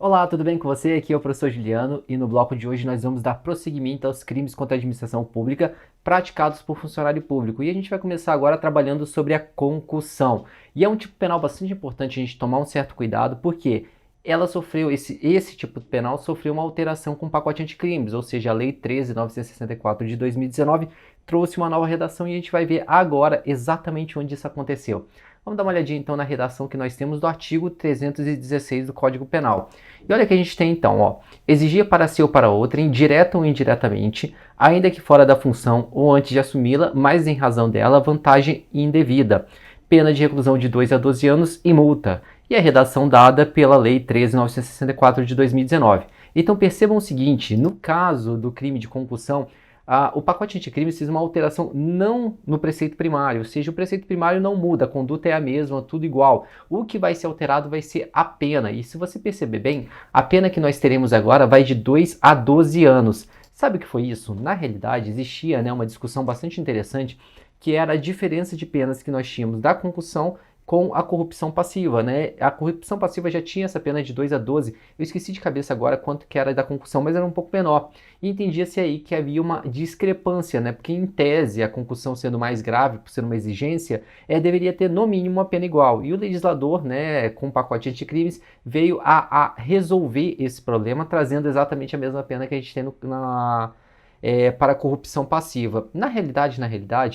Olá, tudo bem com você? Aqui é o professor Juliano e no bloco de hoje nós vamos dar prosseguimento aos crimes contra a administração pública praticados por funcionário público. E a gente vai começar agora trabalhando sobre a concussão. E é um tipo penal bastante importante a gente tomar um certo cuidado, porque ela sofreu, esse tipo penal sofreu uma alteração com o pacote anticrimes, ou seja, a Lei 13.964 de 2019 trouxe uma nova redação e a gente vai ver agora exatamente onde isso aconteceu. Vamos dar uma olhadinha então na redação que nós temos do artigo 316 do Código Penal. E olha o que a gente tem então, ó. Exigir para si ou para outrem, direta ou indiretamente, ainda que fora da função ou antes de assumi-la, mas em razão dela, vantagem indevida. Pena de reclusão de 2 a 12 anos e multa. E a redação dada pela Lei 13.964 de 2019. Então percebam o seguinte, no caso do crime de concussão, o pacote anticrime fez uma alteração não no preceito primário, ou seja, o preceito primário não muda, a conduta é a mesma, tudo igual. O que vai ser alterado vai ser a pena, e se você perceber bem, a pena que nós teremos agora vai de 2 a 12 anos. Sabe o que foi isso? Na realidade, existia, uma discussão bastante interessante, que era a diferença de penas que nós tínhamos da concussão com a corrupção passiva, né? A corrupção passiva já tinha essa pena de 2 a 12. Eu esqueci de cabeça agora quanto que era da concussão, mas era um pouco menor. E entendia-se aí que havia uma discrepância, né? Porque em tese, a concussão sendo mais grave, por ser uma exigência, deveria ter no mínimo uma pena igual. E o legislador, né, com o pacote anticrimes, veio a resolver esse problema, trazendo exatamente a mesma pena que a gente tem para a corrupção passiva. Na realidade,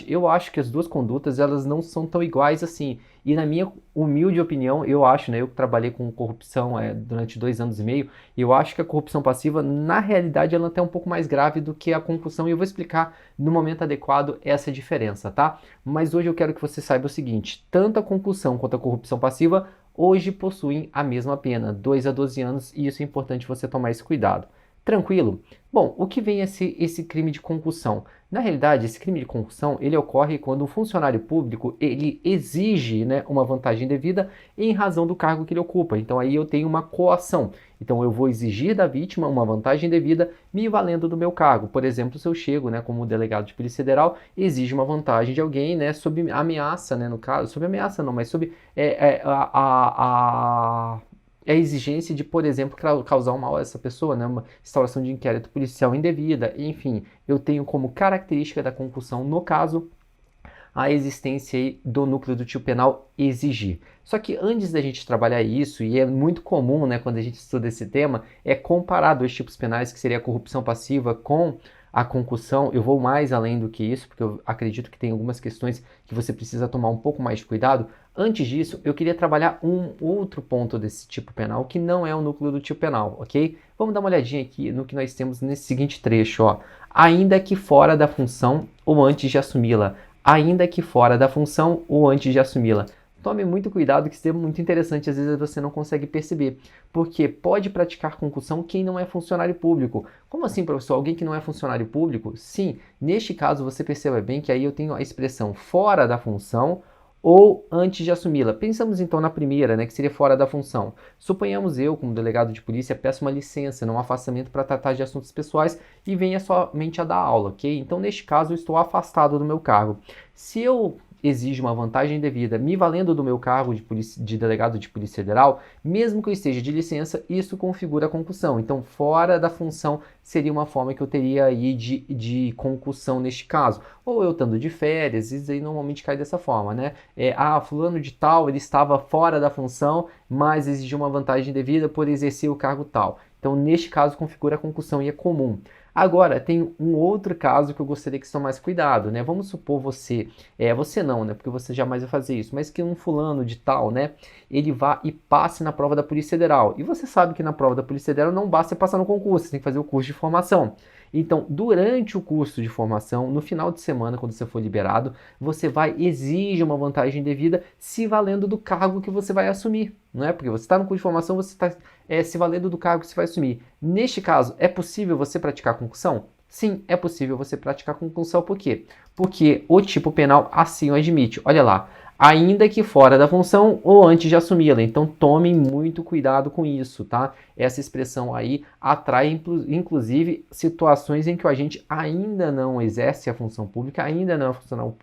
eu acho que as duas condutas elas não são tão iguais assim. E na minha humilde opinião, eu acho, né, eu que trabalhei com corrupção durante 2 anos e meio, eu acho que a corrupção passiva, na realidade, ela é até um pouco mais grave do que a concussão, e eu vou explicar no momento adequado essa diferença, tá? Mas hoje eu quero que você saiba o seguinte, tanto a concussão quanto a corrupção passiva hoje possuem a mesma pena, 2 a 12 anos, e isso é importante você tomar esse cuidado. Tranquilo? Bom, o que vem esse crime de concussão? Na realidade, esse crime de concussão, ele ocorre quando um funcionário público, ele exige, né, uma vantagem devida em razão do cargo que ele ocupa. Então aí eu tenho uma coação. Então eu vou exigir da vítima uma vantagem devida me valendo do meu cargo. Por exemplo, se eu chego, né, como delegado de Polícia Federal, exige uma vantagem de alguém, né, sob ameaça, né, no caso, sob ameaça não, mas sob a exigência de, por exemplo, causar um mal a essa pessoa, né? Uma instauração de inquérito policial indevida, enfim, eu tenho como característica da concussão, no caso, a existência aí do núcleo do tipo penal exigir. Só que antes da gente trabalhar isso, e é muito comum, né, quando a gente estuda esse tema, é comparar dois tipos penais, que seria a corrupção passiva com a concussão. Eu vou mais além do que isso, porque eu acredito que tem algumas questões que você precisa tomar um pouco mais de cuidado. Antes disso, eu queria trabalhar um outro ponto desse tipo penal, que não é o núcleo do tipo penal, ok? Vamos dar uma olhadinha aqui no que nós temos nesse seguinte trecho, ó. Ainda que fora da função ou antes de assumi-la. Ainda que fora da função ou antes de assumi-la. Tome muito cuidado, que isso é muito interessante, às vezes você não consegue perceber. Porque pode praticar concussão quem não é funcionário público. Como assim, professor? Alguém que não é funcionário público? Sim, neste caso você perceba bem que aí eu tenho a expressão fora da função ou antes de assumi-la. Pensamos então na primeira, né, que seria fora da função. Suponhamos eu, como delegado de polícia, peço uma licença, um afastamento para tratar de assuntos pessoais e venha somente a dar aula, ok? Então, neste caso, eu estou afastado do meu cargo. Se eu exige uma vantagem devida, me valendo do meu cargo de delegado de Polícia Federal, mesmo que eu esteja de licença, isso configura a concussão. Então, fora da função seria uma forma que eu teria aí de concussão neste caso. Ou eu estando de férias, isso aí normalmente cai dessa forma, né? Fulano de tal, ele estava fora da função, mas exigiu uma vantagem devida por exercer o cargo tal. Então, neste caso, configura a concussão e é comum. Agora, tem um outro caso que eu gostaria que você tomasse cuidado, né? Vamos supor você não, né? Porque você jamais vai fazer isso, mas que um fulano de tal, né? Ele vá e passe na prova da Polícia Federal. E você sabe que na prova da Polícia Federal não basta você passar no concurso, você tem que fazer o curso de formação. Então, durante o curso de formação, no final de semana, quando você for liberado, você vai exigir uma vantagem devida se valendo do cargo que você vai assumir, não é? Porque você está no curso de formação, você está se valendo do cargo que você vai assumir. Neste caso, é possível você praticar concussão? Sim, é possível você praticar concussão. Por quê? Porque o tipo penal assim o admite. Olha lá. Ainda que fora da função ou antes de assumi-la. Então tome muito cuidado com isso, tá? Essa expressão aí atrai inclusive situações em que o agente ainda não exerce a função pública, ainda não é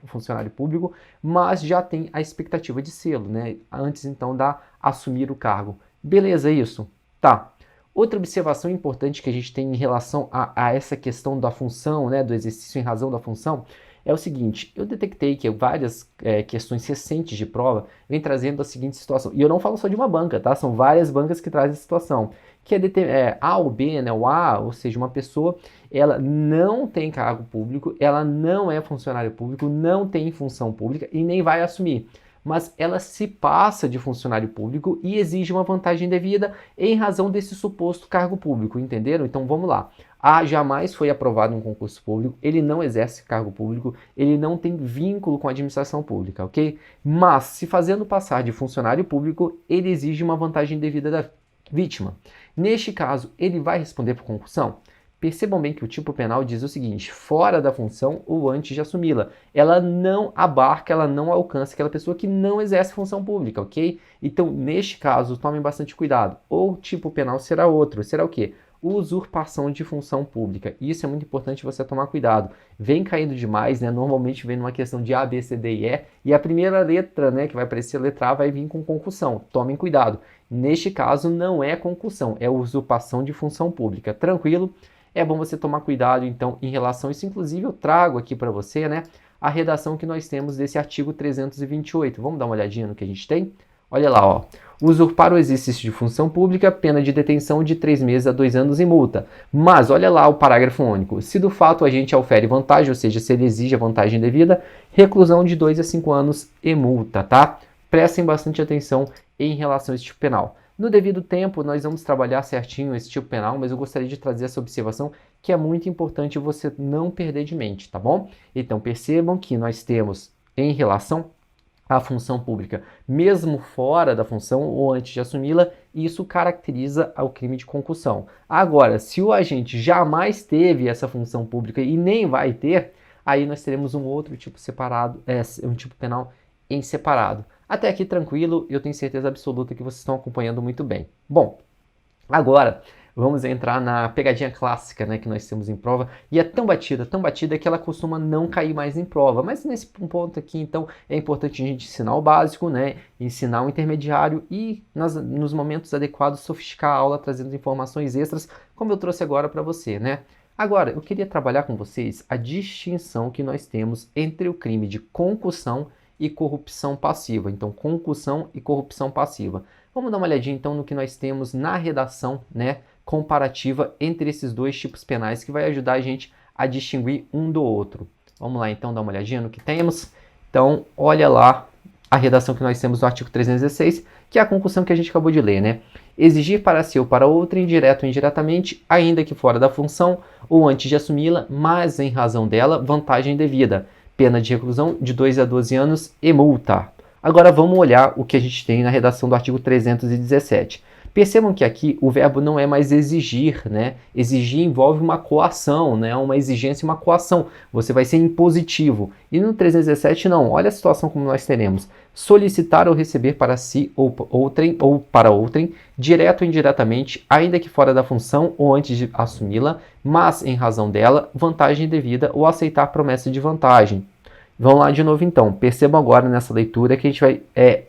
funcionário público, mas já tem a expectativa de sê-lo, né? Antes então da assumir o cargo. Beleza isso? Tá. Outra observação importante que a gente tem em relação a essa questão da função, né, do exercício em razão da função, é o seguinte: eu detectei que várias questões recentes de prova vêm trazendo a seguinte situação, e eu não falo só de uma banca, tá? São várias bancas que trazem a situação, que é A ou B, né? O A, ou seja, uma pessoa, ela não tem cargo público, ela não é funcionário público, não tem função pública e nem vai assumir, mas ela se passa de funcionário público e exige uma vantagem devida em razão desse suposto cargo público, entenderam? Então vamos lá. A jamais foi aprovado em um concurso público, ele não exerce cargo público, ele não tem vínculo com a administração pública, ok? Mas, se fazendo passar de funcionário público, ele exige uma vantagem devida da vítima. Neste caso, ele vai responder por concussão? Percebam bem que o tipo penal diz o seguinte: fora da função ou antes de assumi-la. Ela não abarca, ela não alcança aquela pessoa que não exerce função pública, ok? Então, neste caso, tomem bastante cuidado. O tipo penal será outro. Será o quê? Usurpação de função pública. Isso é muito importante você tomar cuidado. Vem caindo demais, né? Normalmente vem numa questão de A, B, C, D e E. E a primeira letra, né, que vai aparecer a letra A, vai vir com concussão. Tomem cuidado. Neste caso, não é concussão, é usurpação de função pública. Tranquilo? É bom você tomar cuidado, então, em relação a isso. Inclusive, eu trago aqui para você, né, a redação que nós temos desse artigo 328. Vamos dar uma olhadinha no que a gente tem? Olha lá, ó. Usurpar o exercício de função pública, pena de detenção de 3 meses a 2 anos e multa. Mas, olha lá o parágrafo único. Se do fato o agente aufere vantagem, ou seja, se ele exige a vantagem devida, reclusão de 2 a 5 anos e multa, tá? Prestem bastante atenção em relação a esse tipo penal. No devido tempo, nós vamos trabalhar certinho esse tipo penal, mas eu gostaria de trazer essa observação que é muito importante você não perder de mente, tá bom? Então, percebam que nós temos, em relação à função pública, mesmo fora da função ou antes de assumi-la, isso caracteriza o crime de concussão. Agora, se o agente jamais teve essa função pública e nem vai ter, aí nós teremos um outro tipo separado, um tipo penal em separado. Até aqui tranquilo, eu tenho certeza absoluta que vocês estão acompanhando muito bem. Bom, agora vamos entrar na pegadinha clássica, né, que nós temos em prova, e é tão batida que ela costuma não cair mais em prova. Mas nesse ponto aqui, então, é importante a gente ensinar o básico, né, ensinar o intermediário e, nos momentos adequados, sofisticar a aula trazendo informações extras, como eu trouxe agora para você, né. Agora, eu queria trabalhar com vocês a distinção que nós temos entre o crime de concussão e corrupção passiva. Então, concussão e corrupção passiva. Vamos dar uma olhadinha então no que nós temos na redação, né, comparativa entre esses dois tipos penais, que vai ajudar a gente a distinguir um do outro. Vamos lá então dar uma olhadinha no que temos. Então, olha lá a redação que nós temos no artigo 316, que é a concussão que a gente acabou de ler, né? Exigir para si ou para outrem, direto ou indiretamente, ainda que fora da função ou antes de assumi-la, mas em razão dela, vantagem devida. Pena de reclusão de 2 a 12 anos e multa. Agora vamos olhar o que a gente tem na redação do artigo 317. Percebam que aqui o verbo não é mais exigir, né? Exigir envolve uma coação, né? Uma exigência e uma coação. Você vai ser impositivo. E no 317 não. Olha a situação como nós teremos. Solicitar ou receber para si ou para outrem, direto ou indiretamente, ainda que fora da função ou antes de assumi-la, mas em razão dela, vantagem devida ou aceitar promessa de vantagem. Vamos lá de novo então. Percebam agora nessa leitura que a gente vai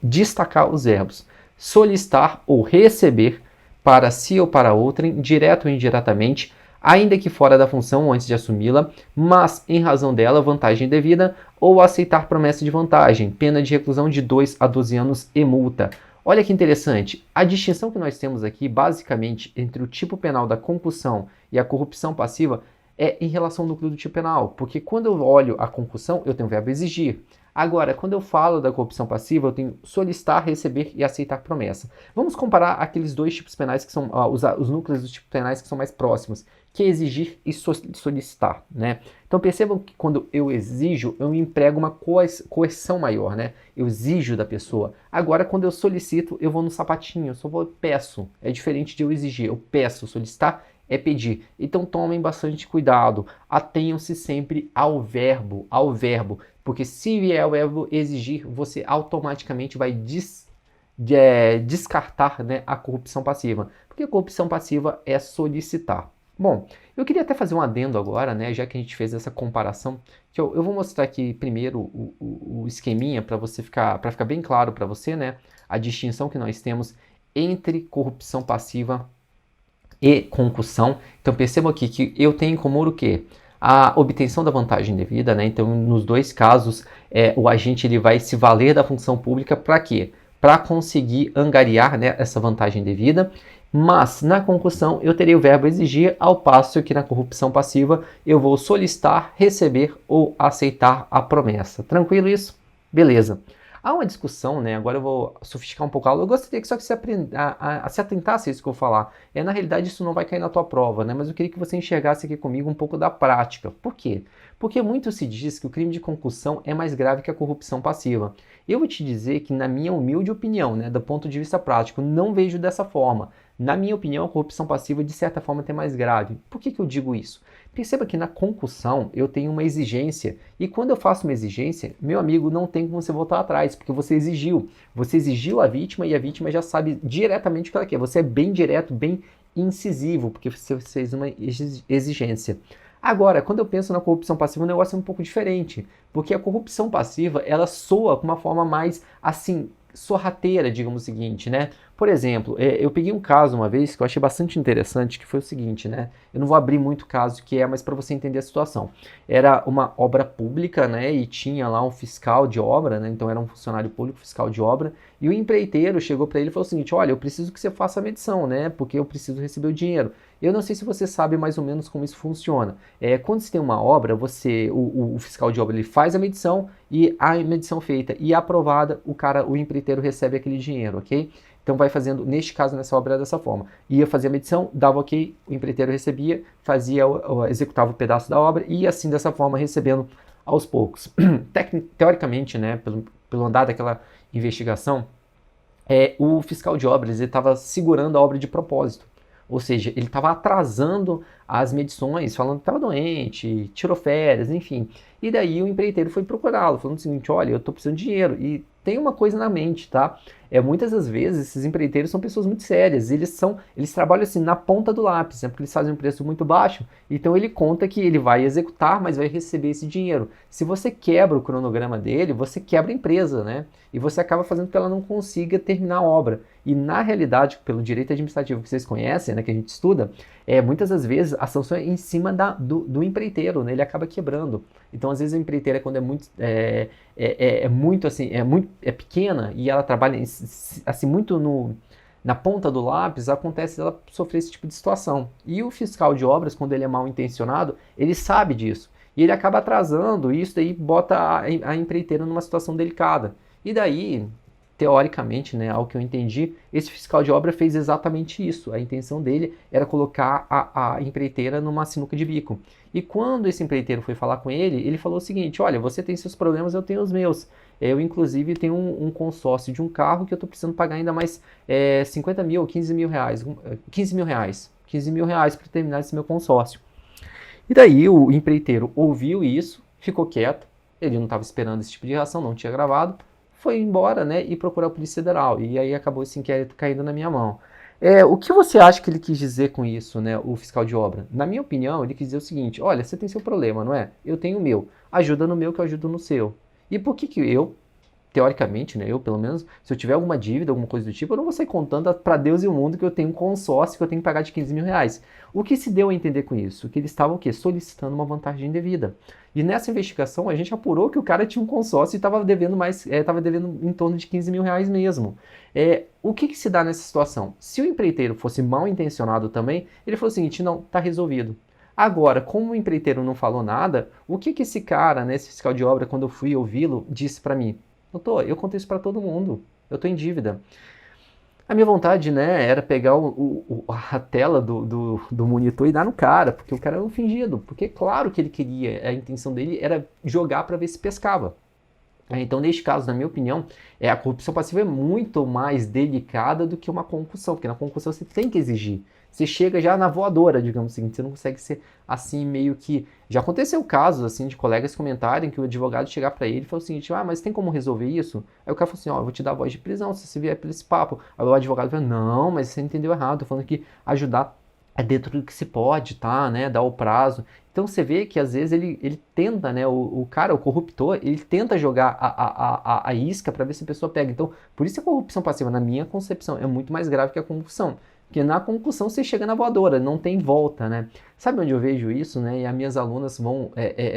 destacar os verbos. Solicitar ou receber para si ou para outrem, direto ou indiretamente, ainda que fora da função ou antes de assumi-la, mas em razão dela, vantagem devida, ou aceitar promessa de vantagem, pena de reclusão de 2 a 12 anos e multa. Olha que interessante, a distinção que nós temos aqui, basicamente, entre o tipo penal da concussão e a corrupção passiva, é em relação ao núcleo do tipo penal, porque quando eu olho a concussão, eu tenho o verbo exigir. Agora, quando eu falo da corrupção passiva, eu tenho solicitar, receber e aceitar promessa. Vamos comparar aqueles dois tipos penais que são os núcleos dos tipos penais que são mais próximos, que é exigir e solicitar, né? Então percebam que quando eu exijo, eu emprego uma coerção maior, né? Eu exijo da pessoa. Agora, quando eu solicito, eu vou no sapatinho, eu só peço. É diferente de eu exigir, eu peço, solicitar é pedir. Então tomem bastante cuidado, atenham-se sempre ao verbo, porque se vier o verbo exigir, você automaticamente vai descartar, né, a corrupção passiva, porque a corrupção passiva é solicitar. Bom, eu queria até fazer um adendo agora, né, já que a gente fez essa comparação, que eu vou mostrar aqui primeiro o esqueminha para ficar bem claro para você, né, a distinção que nós temos entre corrupção passiva e concussão. Então perceba aqui que eu tenho como o quê? A obtenção da vantagem devida, né? Então nos dois casos o agente ele vai se valer da função pública para quê? Para conseguir angariar, né, essa vantagem devida. Mas na concussão eu terei o verbo exigir, ao passo que na corrupção passiva eu vou solicitar, receber ou aceitar a promessa. Tranquilo isso? Beleza. Há uma discussão, né? Agora eu vou sofisticar um pouco a aula. Eu gostaria que só que você se atentasse a isso que eu vou falar. Na realidade, isso não vai cair na tua prova, né? Mas eu queria que você enxergasse aqui comigo um pouco da prática. Por quê? Porque muito se diz que o crime de concussão é mais grave que a corrupção passiva. Eu vou te dizer que, na minha humilde opinião, né, do ponto de vista prático, não vejo dessa forma. Na minha opinião, a corrupção passiva, de certa forma, é mais grave. Por que eu digo isso? Perceba que na concussão eu tenho uma exigência, e quando eu faço uma exigência, meu amigo, não tem como você voltar atrás, porque você exigiu. Você exigiu a vítima e a vítima já sabe diretamente o que ela quer. Você é bem direto, bem incisivo, porque você fez uma exigência. Agora, quando eu penso na corrupção passiva, o negócio é um pouco diferente, porque a corrupção passiva, ela soa com uma forma mais, assim, sorrateira, digamos o seguinte, né? Por exemplo, eu peguei um caso uma vez que eu achei bastante interessante, que foi o seguinte, né? Eu não vou abrir muito o caso que é, mas para você entender a situação. Era uma obra pública, né? E tinha lá um fiscal de obra, né? Então era um funcionário público, fiscal de obra, e o empreiteiro chegou para ele e falou o seguinte: olha, eu preciso que você faça a medição, né? Porque eu preciso receber o dinheiro. Eu não sei se você sabe mais ou menos como isso funciona. Quando você tem uma obra, o fiscal de obra ele faz a medição e a medição feita e aprovada, o empreiteiro recebe aquele dinheiro, ok? Então vai fazendo, neste caso, nessa obra dessa forma. Ia fazer a medição, dava ok, o empreiteiro recebia, executava o pedaço da obra e assim dessa forma recebendo aos poucos. Teoricamente, né, pelo andar daquela investigação, o fiscal de obras estava segurando a obra de propósito. Ou seja, ele estava atrasando as medições, falando que estava doente, tirou férias, enfim. E daí o empreiteiro foi procurá-lo, falando o seguinte: olha, eu estou precisando de dinheiro. E tem uma coisa na mente, tá? Muitas das vezes esses empreiteiros são pessoas muito sérias, eles trabalham assim na ponta do lápis, né? Porque eles fazem um preço muito baixo, então ele conta que ele vai executar, mas vai receber esse dinheiro. Se você quebra o cronograma dele, você quebra a empresa, né? E você acaba fazendo com que ela não consiga terminar a obra. E na realidade, pelo direito administrativo que vocês conhecem, né, que a gente estuda, muitas das vezes a sanção é em cima do empreiteiro, né? Ele acaba quebrando. Então, às vezes a empreiteira, quando é pequena e ela trabalha assim muito na ponta do lápis, acontece ela sofrer esse tipo de situação. E o fiscal de obras, quando ele é mal intencionado, ele sabe disso. E ele acaba atrasando, e isso daí bota a empreiteira numa situação delicada. E daí, teoricamente, né, ao que eu entendi, esse fiscal de obra fez exatamente isso. A intenção dele era colocar a empreiteira numa sinuca de bico. E quando esse empreiteiro foi falar com ele, ele falou o seguinte: olha, você tem seus problemas, eu tenho os meus. Eu, inclusive, tenho um consórcio de um carro que eu estou precisando pagar ainda mais 50 mil, 15 mil reais. 15 mil reais. 15 mil reais para terminar esse meu consórcio. E daí o empreiteiro ouviu isso, ficou quieto, ele não estava esperando esse tipo de reação, não tinha gravado, foi embora, né, e procurou a Polícia Federal. E aí acabou esse inquérito caindo na minha mão. O que você acha que ele quis dizer com isso, né, o fiscal de obra? Na minha opinião, ele quis dizer o seguinte: olha, você tem seu problema, não é? Eu tenho o meu. Ajuda no meu que eu ajudo no seu. E por que eu, teoricamente, né, eu pelo menos, se eu tiver alguma dívida, alguma coisa do tipo, eu não vou sair contando para Deus e o mundo que eu tenho um consórcio que eu tenho que pagar de 15 mil reais. O que se deu a entender com isso? Que eles estavam o quê? Solicitando uma vantagem indevida. E nessa investigação a gente apurou que o cara tinha um consórcio e estava devendo estava devendo em torno de 15 mil reais mesmo. O que se dá nessa situação? Se o empreiteiro fosse mal intencionado também, ele falou o seguinte: não, tá resolvido. Agora, como o empreiteiro não falou nada, o que esse cara, né, esse fiscal de obra, quando eu fui ouvi-lo, disse para mim? Doutor, eu contei isso para todo mundo, eu tô em dívida. A minha vontade, né, era pegar a tela do monitor e dar no cara, porque o cara era um fingido, porque claro que ele queria, a intenção dele era jogar para ver se pescava. Então, neste caso, na minha opinião, a corrupção passiva é muito mais delicada do que uma concussão, porque na concussão você tem que exigir. Você chega já na voadora, digamos assim, você não consegue ser assim meio que... Já aconteceu casos assim de colegas comentarem que o advogado chegar para ele e falar o seguinte: ah, mas tem como resolver isso? Aí o cara falou assim: ó, eu vou te dar voz de prisão se você vier por esse papo. Aí o advogado falou: não, mas você entendeu errado, tô falando que ajudar é dentro do que se pode, tá, né, dar o prazo. Então você vê que às vezes ele tenta, né, o cara, o corruptor, ele tenta jogar a isca para ver se a pessoa pega. Então, por isso a corrupção passiva, na minha concepção, é muito mais grave que a corrupção. Porque na concussão você chega na voadora, não tem volta, né? Sabe onde eu vejo isso, né? E as minhas alunas vão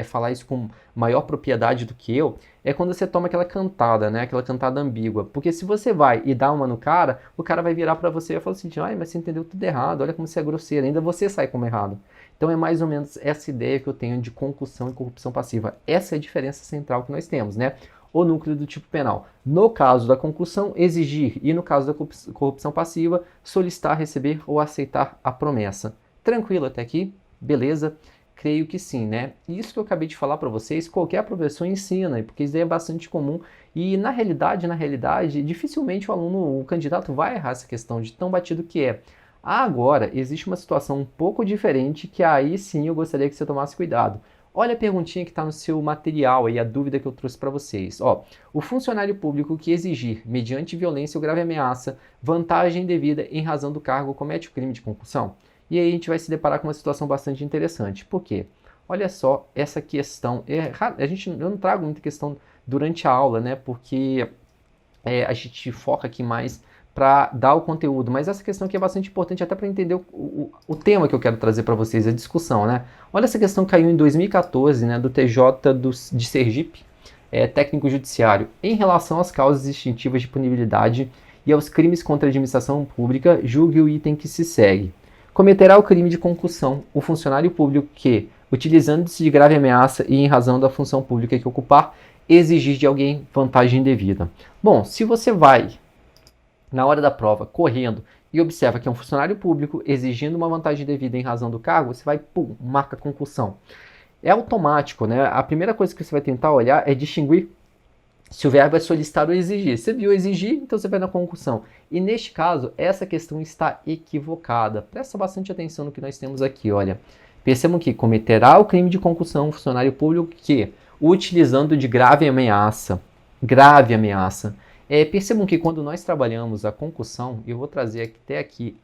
falar isso com maior propriedade do que eu, é quando você toma aquela cantada, né? Aquela cantada ambígua. Porque se você vai e dá uma no cara, o cara vai virar pra você e vai falar assim, ai, mas você entendeu tudo errado, olha como você é grosseiro, ainda você sai como errado. Então é mais ou menos essa ideia que eu tenho de concussão e corrupção passiva. Essa é a diferença central que nós temos, né? O núcleo do tipo penal. No caso da concussão, exigir, e no caso da corrupção passiva, solicitar, receber ou aceitar a promessa. Tranquilo até aqui? Beleza? Creio que sim, né? Isso que eu acabei de falar para vocês, qualquer professor ensina, porque isso é bastante comum. E na realidade, dificilmente o aluno, o candidato vai errar essa questão de tão batido que é. Agora, existe uma situação um pouco diferente que aí sim eu gostaria que você tomasse cuidado. Olha a perguntinha que está no seu material aí, a dúvida que eu trouxe para vocês. Ó, o funcionário público que exigir, mediante violência ou grave ameaça, vantagem indevida em razão do cargo, comete o crime de concussão? E aí a gente vai se deparar com uma situação bastante interessante. Por quê? Olha só essa questão. Eu não trago muita questão durante a aula, né? Porque a gente foca aqui mais para dar o conteúdo, mas essa questão aqui é bastante importante até para entender o tema que eu quero trazer para vocês, a discussão, né? Olha essa questão que caiu em 2014, né, do TJ de Sergipe, técnico judiciário, em relação às causas extintivas de punibilidade e aos crimes contra a administração pública, julgue o item que se segue. Cometerá o crime de concussão o funcionário público que, utilizando-se de grave ameaça e em razão da função pública que ocupar, exigir de alguém vantagem indevida. Bom, se você vai na hora da prova, correndo, e observa que é um funcionário público exigindo uma vantagem devida em razão do cargo, você vai, pum, marca concussão. É automático, né? A primeira coisa que você vai tentar olhar é distinguir se o verbo é solicitar ou exigir. Você viu exigir, então você vai na concussão. E neste caso, essa questão está equivocada. Presta bastante atenção no que nós temos aqui, olha. Percebam que cometerá o crime de concussão um funcionário público que, utilizando de grave ameaça, percebam que quando nós trabalhamos a concussão, eu vou trazer até aqui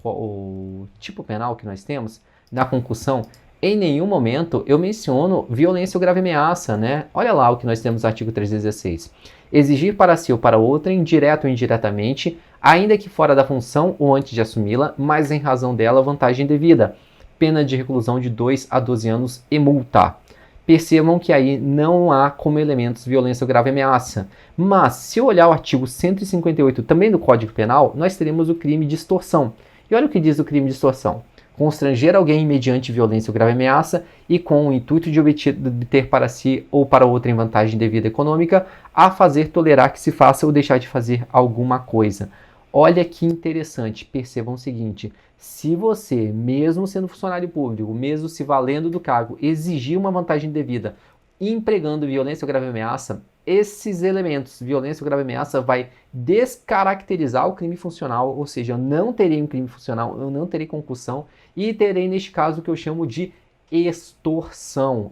o tipo penal que nós temos, na concussão, em nenhum momento eu menciono violência ou grave ameaça, né? Olha lá o que nós temos no artigo 316. Exigir para si ou para outra, indireto ou indiretamente, ainda que fora da função ou antes de assumi-la, mas em razão dela, vantagem devida. Pena de reclusão de 2 a 12 anos e multa. Percebam que aí não há como elementos violência ou grave ameaça. Mas, se eu olhar o artigo 158 também do Código Penal, nós teremos o crime de extorsão. E olha o que diz o crime de extorsão. Constranger alguém mediante violência ou grave ameaça e com o intuito de obter para si ou para outra em vantagem devida econômica, a fazer tolerar que se faça ou deixar de fazer alguma coisa. Olha que interessante, percebam o seguinte, se você, mesmo sendo funcionário público, mesmo se valendo do cargo, exigir uma vantagem devida, empregando violência ou grave ameaça, esses elementos, violência ou grave ameaça, vai descaracterizar o crime funcional, ou seja, eu não terei um crime funcional, eu não terei concussão e terei, neste caso, o que eu chamo de extorsão.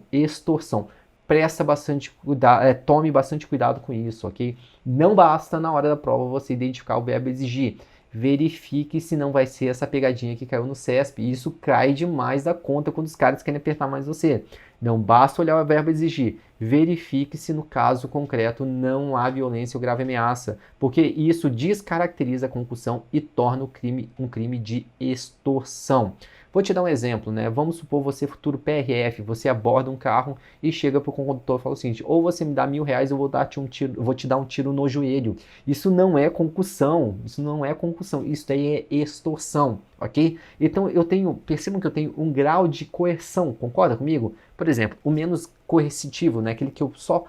Presta bastante cuidado, tome bastante cuidado com isso, ok? Não basta na hora da prova você identificar o verbo exigir. Verifique se não vai ser essa pegadinha que caiu no CESP. Isso cai demais da conta quando os caras querem apertar mais você. Não basta olhar o verbo exigir. Verifique se no caso concreto não há violência ou grave ameaça, porque isso descaracteriza a concussão e torna o crime um crime de extorsão. Vou te dar um exemplo, né? Vamos supor você futuro PRF, você aborda um carro e chega para o condutor e fala o seguinte: ou você me dá R$1.000 ou vou te dar um tiro no joelho. Isso não é concussão, isso daí é extorsão, ok? Então percebam que eu tenho um grau de coerção, concorda comigo? Por exemplo, o menos coercitivo, né? Aquele que eu só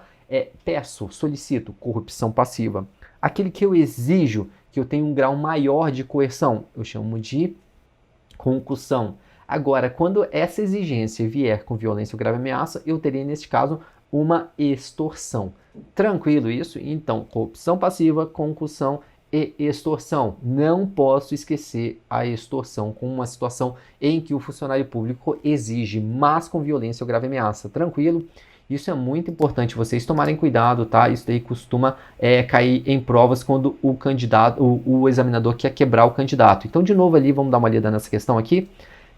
solicito, corrupção passiva. Aquele que eu exijo, que eu tenho um grau maior de coerção, eu chamo de concussão. Agora, quando essa exigência vier com violência ou grave ameaça, eu terei, neste caso, uma extorsão. Tranquilo isso? Então, corrupção passiva, concussão e extorsão. Não posso esquecer a extorsão como uma situação em que o funcionário público exige, mas com violência ou grave ameaça. Tranquilo? Isso é muito importante vocês tomarem cuidado, tá? Isso daí costuma cair em provas quando o candidato, o examinador quer quebrar o candidato. Então, de novo ali, vamos dar uma olhada nessa questão aqui.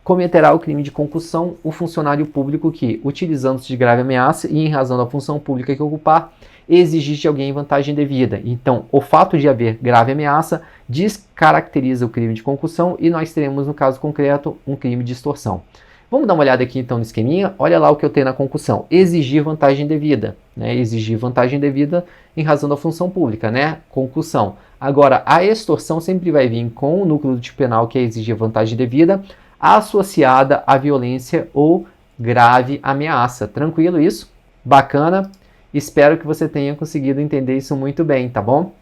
Cometerá o crime de concussão o funcionário público que, utilizando-se de grave ameaça e em razão da função pública que ocupar, exigir de alguém vantagem devida. Então, o fato de haver grave ameaça descaracteriza o crime de concussão e nós teremos, no caso concreto, um crime de extorsão. Vamos dar uma olhada aqui então no esqueminha. Olha lá o que eu tenho na concussão. Exigir vantagem devida, né? Exigir vantagem devida em razão da função pública, né? Concussão. Agora, a extorsão sempre vai vir com o núcleo do tipo penal, que é exigir vantagem devida, associada à violência ou grave ameaça. Tranquilo isso? Bacana? Espero que você tenha conseguido entender isso muito bem, tá bom?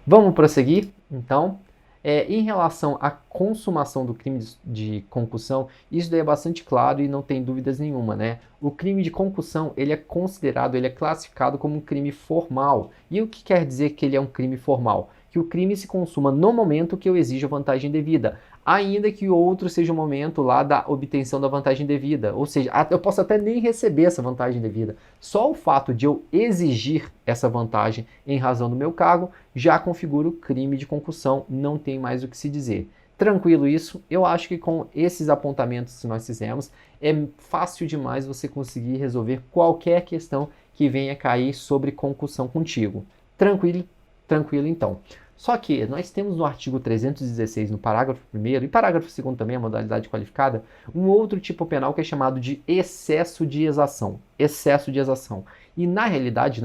Vamos prosseguir, então. Em relação à consumação do crime de concussão, isso daí é bastante claro e não tem dúvidas nenhuma, né? O crime de concussão, ele é considerado, ele é classificado como um crime formal. E o que quer dizer que ele é um crime formal? Que o crime se consuma no momento que eu exijo vantagem devida, ainda que o outro seja o momento lá da obtenção da vantagem devida. Ou seja, eu posso até nem receber essa vantagem devida. Só o fato de eu exigir essa vantagem em razão do meu cargo já configura o crime de concussão, não tem mais o que se dizer. Tranquilo isso? Eu acho que com esses apontamentos que nós fizemos, é fácil demais você conseguir resolver qualquer questão que venha cair sobre concussão contigo. Tranquilo? Tranquilo então. Só que nós temos no artigo 316, no parágrafo 1º, e parágrafo 2º também, a modalidade qualificada, um outro tipo penal que é chamado de excesso de exação. Excesso de exação. E na realidade,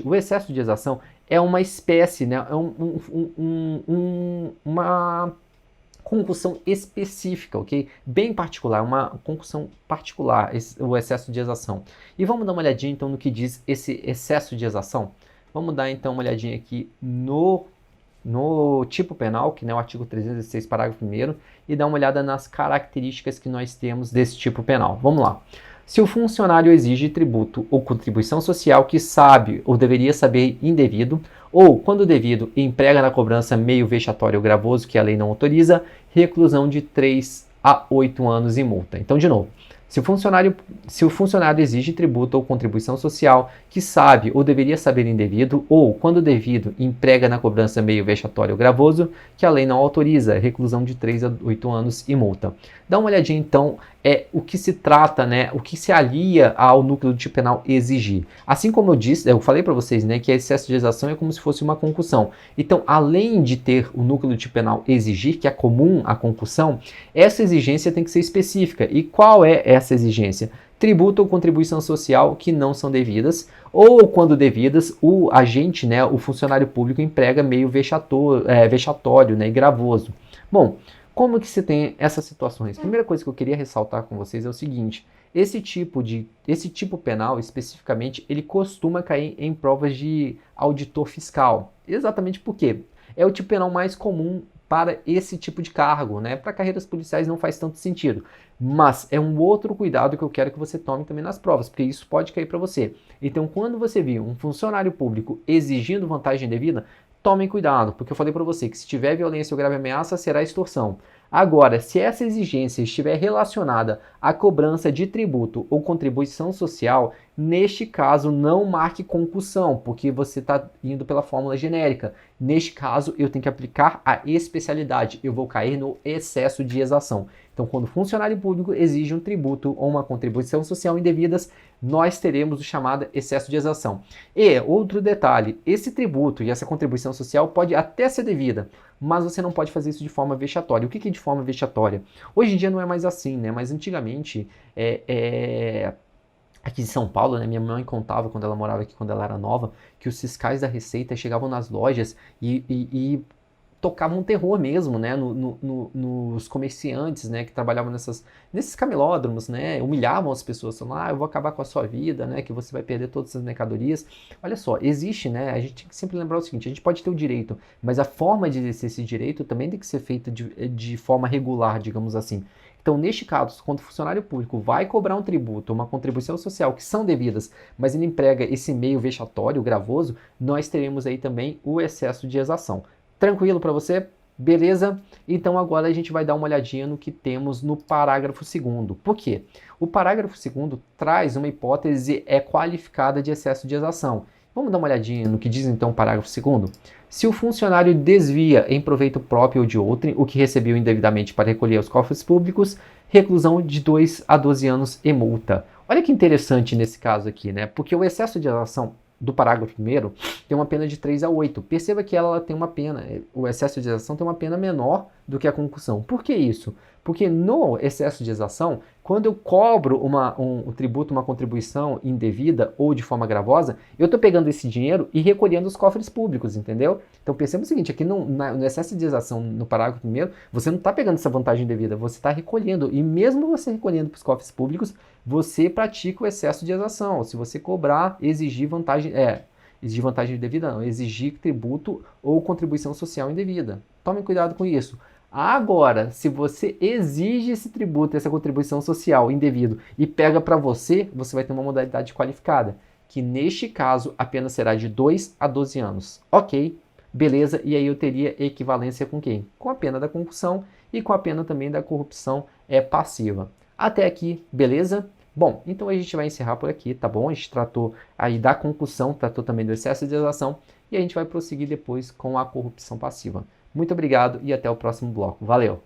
o excesso de exação é uma espécie, né, uma concussão específica, ok? Bem particular, uma concussão particular, o excesso de exação. E vamos dar uma olhadinha então no que diz esse excesso de exação? Vamos dar então uma olhadinha aqui no tipo penal, que é o artigo 316, parágrafo 1º, e dar uma olhada nas características que nós temos desse tipo penal. Vamos lá. Se o funcionário exige tributo ou contribuição social que sabe ou deveria saber indevido, ou, quando devido, emprega na cobrança meio vexatório ou gravoso que a lei não autoriza, reclusão de 3 a 8 anos e multa. Então, de novo, se o funcionário exige tributo ou contribuição social que sabe ou deveria saber indevido, ou, quando devido, emprega na cobrança meio vexatório ou gravoso, que a lei não autoriza, reclusão de 3 a 8 anos e multa. Dá uma olhadinha, então, o que se trata, né, o que se alia ao núcleo do tipo penal exigir. Assim como eu disse, eu falei para vocês, né, que a excesso de exação é como se fosse uma concussão. Então, além de ter o núcleo do tipo penal exigir, que é comum à concussão, essa exigência tem que ser específica. E qual é essa exigência? Tributo ou contribuição social que não são devidas, ou, quando devidas, o agente, né, o funcionário público emprega meio vexatório, né, e gravoso. Bom, como que se tem essas situações? Primeira coisa que eu queria ressaltar com vocês é o seguinte: esse tipo penal, especificamente, ele costuma cair em provas de auditor fiscal. Exatamente por quê? É o tipo penal mais comum para esse tipo de cargo, né? Para carreiras policiais não faz tanto sentido. Mas é um outro cuidado que eu quero que você tome também nas provas, porque isso pode cair para você. Então, quando você vir um funcionário público exigindo vantagem devida, tomem cuidado, porque eu falei para você que se tiver violência ou grave ameaça, será extorsão. Agora, se essa exigência estiver relacionada à cobrança de tributo ou contribuição social, neste caso não marque concussão, porque você está indo pela fórmula genérica. Neste caso, eu tenho que aplicar a especialidade, eu vou cair no excesso de exação. Então, quando o funcionário público exige um tributo ou uma contribuição social indevidas, nós teremos o chamado excesso de exação. E, outro detalhe, esse tributo e essa contribuição social pode até ser devida, mas você não pode fazer isso de forma vexatória. O que é de forma vexatória? Hoje em dia não é mais assim, né? Mas antigamente, aqui em São Paulo, né, minha mãe contava quando ela morava aqui, quando ela era nova, que os fiscais da Receita chegavam nas lojas e tocavam um terror mesmo, né, nos comerciantes, né, que trabalhavam nesses camelódromos, né, humilhavam as pessoas, falando, eu vou acabar com a sua vida, né, que você vai perder todas essas mercadorias. Olha só, existe, né, a gente tem que sempre lembrar o seguinte: a gente pode ter o direito, mas a forma de exercer esse direito também tem que ser feita de forma regular, digamos assim. Então, neste caso, quando o funcionário público vai cobrar um tributo, uma contribuição social que são devidas, mas ele emprega esse meio vexatório, gravoso, nós teremos aí também o excesso de exação. Tranquilo para você? Beleza? Então agora a gente vai dar uma olhadinha no que temos no parágrafo 2º. Por quê? O parágrafo 2º traz uma hipótese qualificada de excesso de exação. Vamos dar uma olhadinha no que diz então o parágrafo 2º? Se o funcionário desvia em proveito próprio ou de outrem o que recebeu indevidamente para recolher aos cofres públicos, reclusão de 2 a 12 anos e multa. Olha que interessante nesse caso aqui, né? Porque o excesso de exação do parágrafo 1º tem uma pena de 3 a 8. Perceba que ela tem uma pena, o excesso de exação tem uma pena menor do que a concussão. Por que isso? Porque no excesso de exação, quando eu cobro um tributo, uma contribuição indevida ou de forma gravosa, eu estou pegando esse dinheiro e recolhendo os cofres públicos, entendeu? Então perceba o seguinte, aqui no excesso de exação, no parágrafo 1º, você não está pegando essa vantagem indevida, você está recolhendo. E mesmo você recolhendo para os cofres públicos, você pratica o excesso de exação. Se você cobrar, exigir vantagem indevida não, exigir tributo ou contribuição social indevida. Tome cuidado com isso. Agora, se você exige esse tributo, essa contribuição social indevido e pega para você, você vai ter uma modalidade qualificada, que neste caso a pena será de 2 a 12 anos. Ok, beleza, e aí eu teria equivalência com quem? Com a pena da concussão e com a pena também da corrupção passiva. Até aqui, beleza? Bom, então a gente vai encerrar por aqui, tá bom? A gente tratou aí da concussão, tratou também do excesso de exação e a gente vai prosseguir depois com a corrupção passiva. Muito obrigado e até o próximo bloco. Valeu!